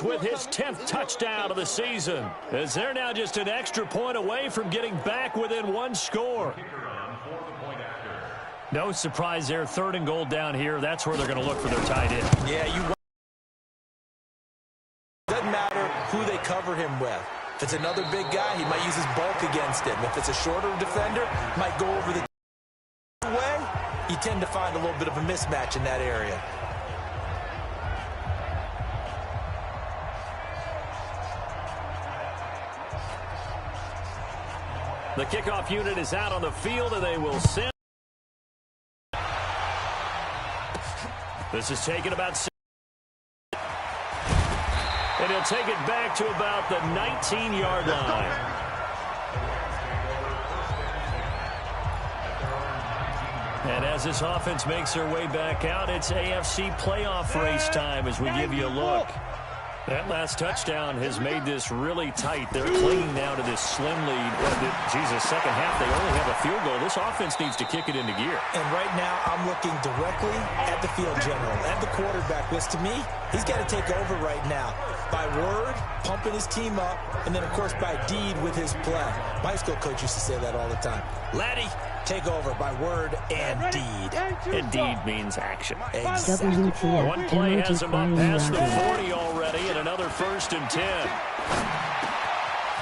with his 10th touchdown of the season, as they're now just an extra point away from getting back within one score. No surprise there, 3rd and goal down here. That's where they're going to look for their tight end. Yeah, doesn't matter who they cover him with. If it's another big guy, he might use his bulk against him. If it's a shorter defender, might go over the way. You tend to find a little bit of a mismatch in that area. The kickoff unit is out on the field, and they will send. This is taken about 6. And he'll take it back to about the 19-yard line. And as this offense makes their way back out, it's AFC playoff race time as we give you a look. That last touchdown has made this really tight. They're clinging now to this slim lead. Jesus, second half, they only have a field goal. This offense needs to kick it into gear. And right now, I'm looking directly at the field general, at the quarterback, which to me, he's got to take over right now. By word, pumping his team up, and then, of course, by deed with his play. My high school coach used to say that all the time. Laddie, take over by word and deed. And deed means action. Exactly. One play has him up past the 40 already, and another 1st and 10.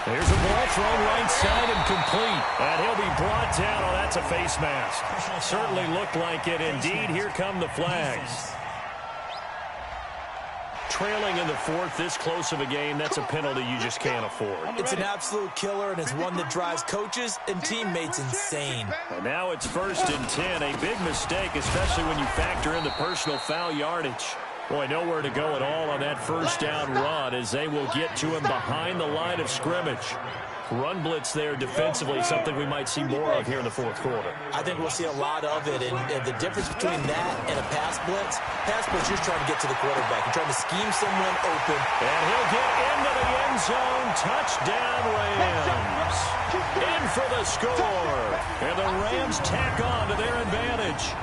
There's a ball thrown right side and complete. And he'll be brought down. Oh, that's a face mask. Certainly looked like it. Indeed, here come the flags. Trailing in the 4th, this close of a game, that's a penalty you just can't afford. It's an absolute killer, and it's one that drives coaches and teammates insane. And now it's 1st and 10, a big mistake, especially when you factor in the personal foul yardage. Boy, nowhere to go at all on that 1st down run as they will get to him behind the line of scrimmage. Run blitz there defensively, something we might see more of here in the 4th quarter. I think we'll see a lot of it, and the difference between that and a pass blitz, you're trying to get to the quarterback. You're trying to scheme someone open. And he'll get into the end zone. Touchdown, Rams. In for the score. And the Rams tack on to their advantage.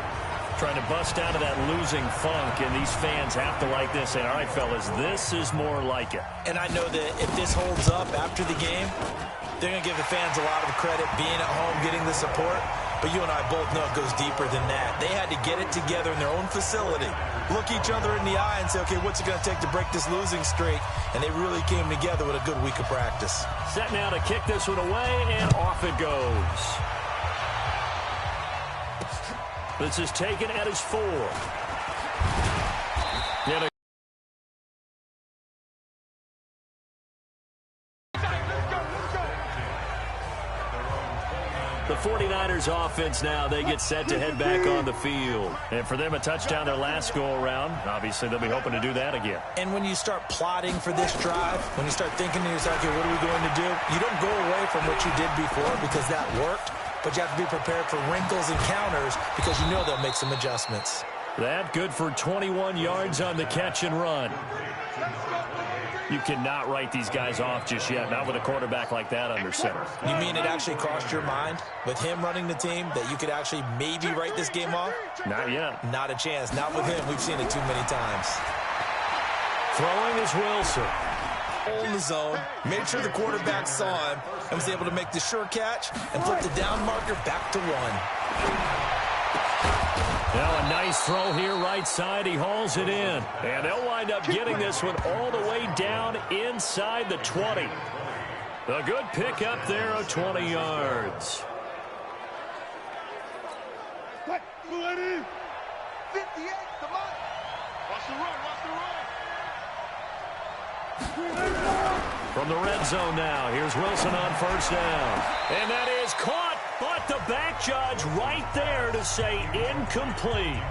Trying to bust out of that losing funk, and these fans have to like this. And all right, fellas, this is more like it. And I know that if this holds up after the game, they're going to give the fans a lot of credit being at home, getting the support. But you and I both know it goes deeper than that. They had to get it together in their own facility, look each other in the eye and say, okay, what's it going to take to break this losing streak? And they really came together with a good week of practice. Set now to kick this one away, and off it goes. This is taken at his 4. And the 49ers offense now, they get set to head back on the field. And for them, a touchdown their last go-around. Obviously, they'll be hoping to do that again. And when you start plotting for this drive, when you start thinking to yourself, okay, what are we going to do? You don't go away from what you did before because that worked. But you have to be prepared for wrinkles and counters because you know they'll make some adjustments. That good for 21 yards on the catch and run. You cannot write these guys off just yet, not with a quarterback like that under center. You mean it actually crossed your mind with him running the team that you could actually maybe write this game off? Not yet. Not a chance. Not with him. We've seen it too many times. Throwing is Wilson. In the zone, made sure the quarterback saw him and was able to make the sure catch and flip the down marker back to 1. Now a nice throw here right side. He hauls it in. And they'll wind up getting this one all the way down inside the 20. A good pick up there of 20 yards. 58, come on. Watch the run, watch the run. From the red zone now, here's Wilson on 1st down. And that is caught, but the back judge right there to say incomplete.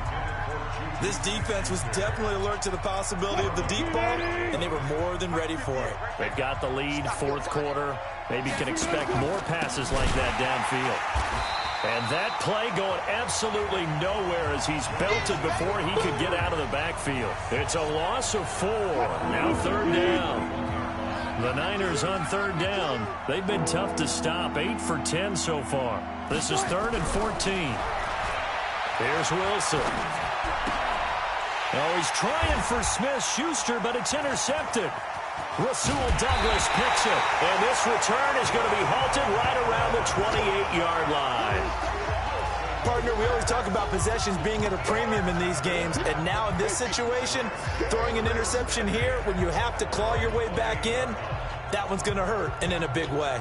This defense was definitely alert to the possibility of the deep ball, and they were more than ready for it. They've got the lead, 4th quarter. Maybe can expect more passes like that downfield. And that play going absolutely nowhere as he's belted before he could get out of the backfield. It's a loss of 4. Now 3rd down. The Niners on 3rd down. They've been tough to stop. 8 for 10 so far. This is 3rd and 14. Here's Wilson. Oh, he's trying for Smith-Schuster, but it's intercepted. Rasul Douglas picks it. And this return is going to be halted right around the 28-yard line. Partner, we always talk about possessions being at a premium in these games, and now in this situation, throwing an interception here when you have to claw your way back in, that one's going to hurt, and in a big way.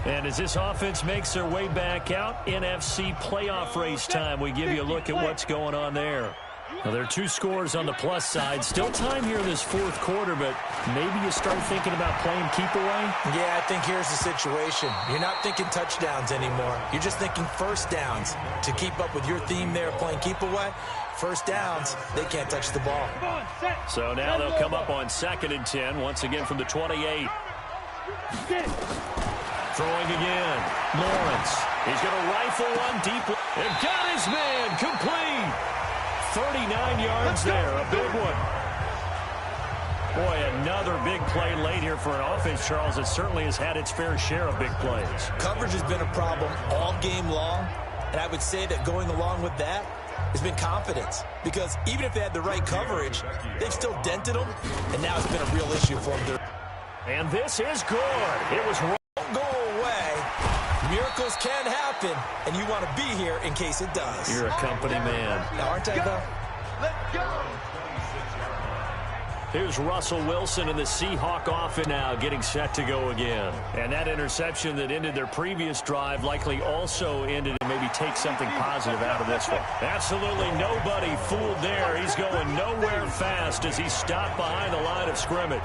And as this offense makes their way back out, NFC playoff race time, we give you a look at what's going on there. Well, there are 2 scores on the plus side. Still time here in this fourth quarter, but maybe you start thinking about playing keep away? Yeah, I think here's the situation. You're not thinking touchdowns anymore. You're just thinking first downs. To keep up with your theme there, playing keep away, first downs, they can't touch the ball. So now they'll come up on 2nd and 10, once again from the 28. Throwing again. Lawrence. He's going to rifle one deep. And got his man. Complete. 39 yards there. A big one. Boy, another big play late here for an offense, Charles, that certainly has had its fair share of big plays. Coverage has been a problem all game long. And I would say that going along with that has been confidence. Because even if they had the right coverage, they've still dented them. And now it's been a real issue for them. And this is good. It was wrong. Go away. Miracles can happen, and you want to be here in case it does. You're a company man. Now, aren't I, though? Let's go. Here's Russell Wilson and the Seahawk offense now getting set to go again. And that interception that ended their previous drive likely also ended and maybe take something positive out of this one. Absolutely nobody fooled there. He's going nowhere fast as he stopped behind the line of scrimmage.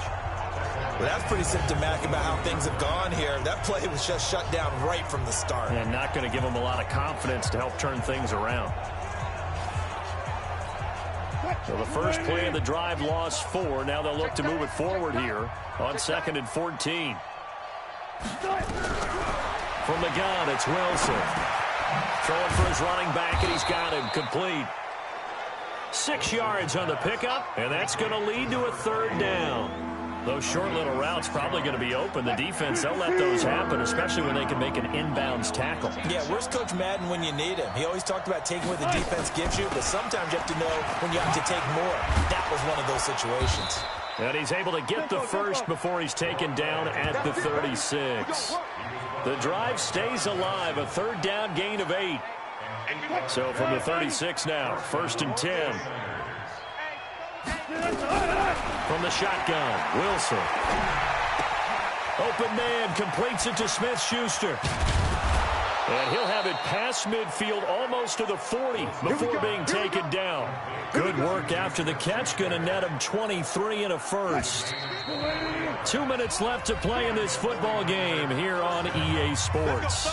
Well, that's pretty symptomatic about how things have gone here. That play was just shut down right from the start. And not going to give them a lot of confidence to help turn things around. So the first play of the drive lost 4. Now they'll look to move it forward here on 2nd and 14. From the gun, it's Wilson. Throwing for his running back, and he's got him complete. 6 yards on the pickup, and that's going to lead to a 3rd down. Those short little routes probably going to be open. The defense, they'll let those happen, especially when they can make an inbounds tackle. Yeah, where's Coach Madden when you need him? He always talked about taking what the defense gives you, but sometimes you have to know when you have to take more. That was one of those situations. And he's able to get the first before he's taken down at the 36. The drive stays alive, a 3rd down gain of 8. So from the 36 now, 1st and 10. From the shotgun, Wilson. Open man, completes it to Smith-Schuster. And he'll have it past midfield almost to the 40 before being taken down. Good work after the catch, going to net him 23 and a first. 2 minutes left to play in this football game here on EA Sports.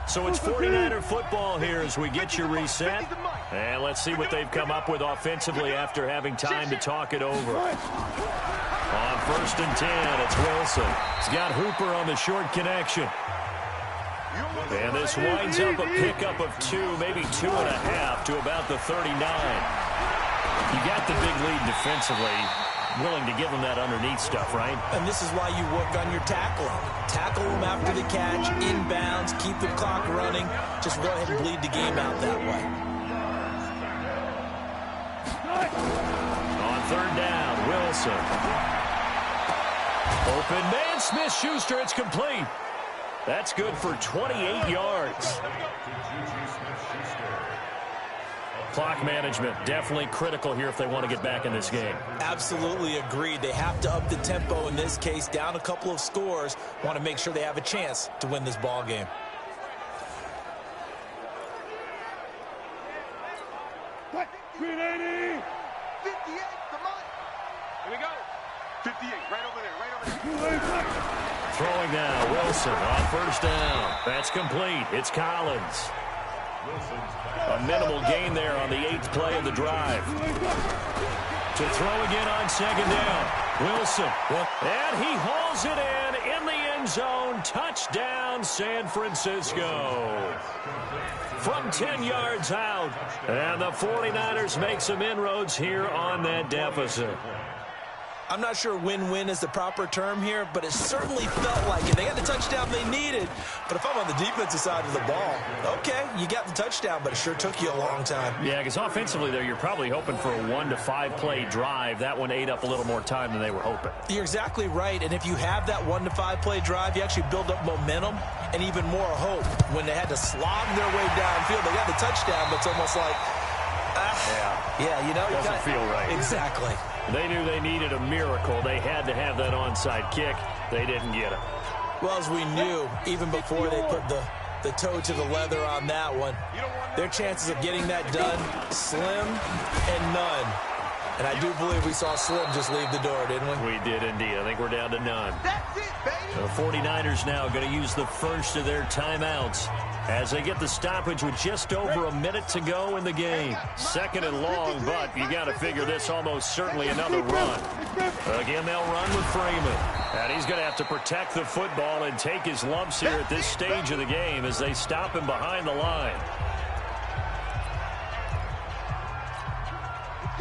So it's 49er football here as we get you reset. And let's see what they've come up with offensively after having time to talk it over. On 1st and 10, it's Wilson. He's got Hooper on the short connection. And this winds up a pickup of 2, maybe 2.5 to about the 39. You got the big lead defensively. Willing to give them that underneath stuff, right? And this is why you work on your tackling. Tackle them after the catch, inbounds, keep the clock running. Just go ahead and bleed the game out that way. On 3rd down, Wilson. Open man, Smith-Schuster, it's complete. That's good for 28 yards. Clock management definitely critical here if they want to get back in this game. Absolutely agreed. They have to up the tempo in this case, down a couple of scores. Want to make sure they have a chance to win this ball game. Green 80. 58, come on. Here we go. 58, right over there. Throwing now, Wilson on 1st down. That's complete. It's Collins. A minimal gain there on the 8th play of the drive. To throw again on 2nd down. Wilson. And he hauls it in the end end zone. Touchdown, San Francisco. From 10 yards out. And the 49ers make some inroads here on that deficit. I'm not sure win-win is the proper term here, but it certainly felt like it. They got the touchdown they needed, but if I'm on the defensive side of the ball, okay, you got the touchdown, but it sure took you a long time. Yeah, because offensively there, you're probably hoping for a 1 to 5 play drive. That one ate up a little more time than they were hoping. You're exactly right, and if you have that 1 to 5 play drive, you actually build up momentum and even more hope. When they had to slog their way downfield, they got the touchdown, but it's almost like, yeah, you know. Doesn't feel right. Exactly. They knew they needed a miracle. They had to have that onside kick. They didn't get it. Well, as we knew, even before they put the toe to the leather on that one, their chances of getting that done, slim and none. And I do believe we saw Slim just leave the door, didn't we? We did indeed. I think we're down to none. That's it, baby. The 49ers now going to use the first of their timeouts as they get the stoppage with just over a minute to go in the game. Second and long, but you got to figure this almost certainly another run. Again, they'll run with Freeman. And he's going to have to protect the football and take his lumps here at this stage of the game as they stop him behind the line.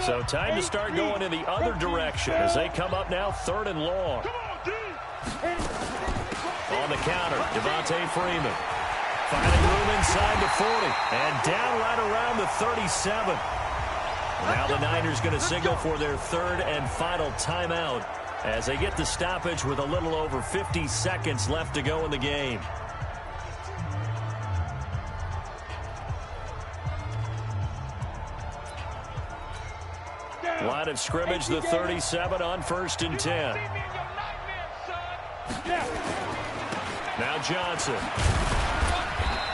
So time to start going in the other direction as they come up now 3rd and long. On the counter, Devontae Freeman. Finding room inside the 40. And down right around the 37. Now the Niners going to signal for their 3rd and final timeout as they get the stoppage with a little over 50 seconds left to go in the game. Line of scrimmage, the 37 on 1st and 10. Now Johnson.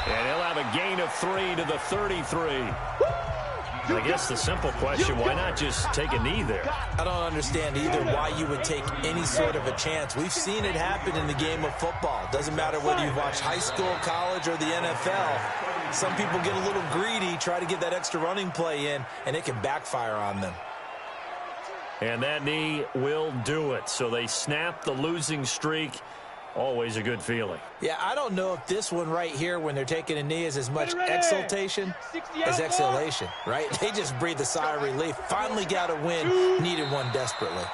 And he'll have a gain of 3 to the 33. I guess the simple question, why not just take a knee there? I don't understand either why you would take any sort of a chance. We've seen it happen in the game of football. Doesn't matter whether you've watched high school, college, or the NFL. Some people get a little greedy, try to get that extra running play in, and it can backfire on them. And that knee will do it. So they snap the losing streak. Always a good feeling. Yeah, I don't know if this one right here, when they're taking a knee, is as much exultation as exhalation, right? They just breathe a sigh of relief. Finally got a win. Needed one desperately.